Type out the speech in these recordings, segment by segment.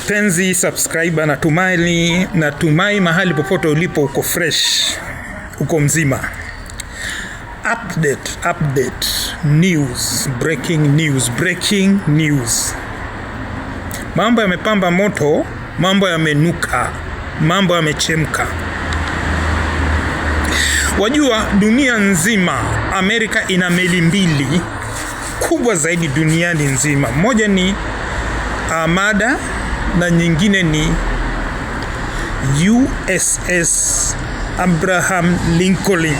Penzi subscriber, natumai mahali popote ulipo uko fresh, uko mzima. Update, news, breaking news. Mambo yamepamba moto, mambo yamenuka, mambo yamechemka. Wajua dunia nzima, Amerika ina meli mbili kubwa zaidi duniani nzima. Moja ni Armada na nyingine ni USS Abraham Lincoln.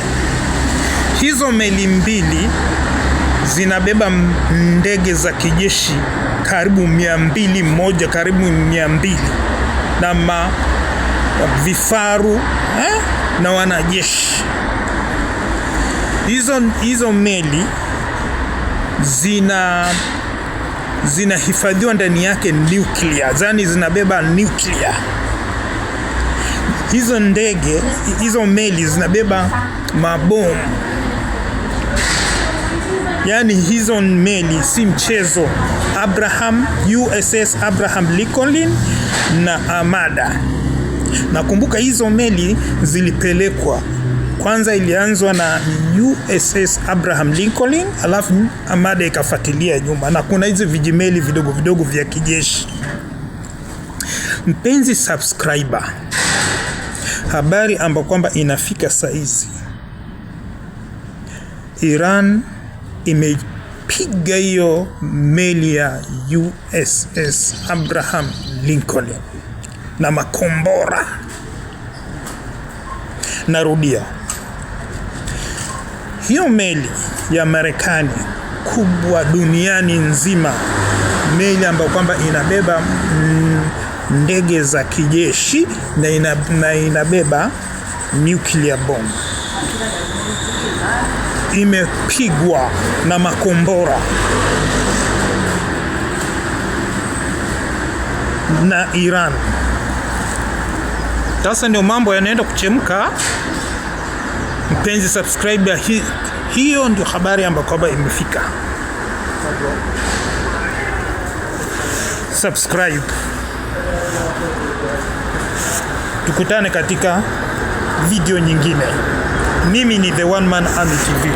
Hizo meli mbili zinabeba ndege za kijeshi karibu 200 na vifaru na wanajeshi. Hizo meli zinahifadhiwa ndani yake nuclear, yani zinabeba nuclear. Hizo meli zinabeba mabomu. Yani hizo meli si mchezo. USS Abraham Lincoln na Armada. Nakumbuka hizo meli zilipelekwa. Kwanza ilianzwa na USS Abraham Lincoln, alafu Armada ikafuatilia nyuma, na kuna hizo vijimeli vidogo vya kijeshi. Mpenzi subscriber, habari ambayo kwamba inafika saizi, Iran imepiga hiyo meli ya USS Abraham Lincoln na makombora. Narudia, hiyo meli ya Marekani kubwa duniani nzima, meli ambayo kwamba inabeba ndege za kijeshi na inabeba nuclear bomb, imepigwa na makombora na Iran. Sasa ndio mambo yanaenda kuchemka. Mpenzi subscriber, hiyo ndio habari ambayo kwamba imefika. Subscribe. Tukutane katika video nyingine. Mimi ni The One Man Army TV.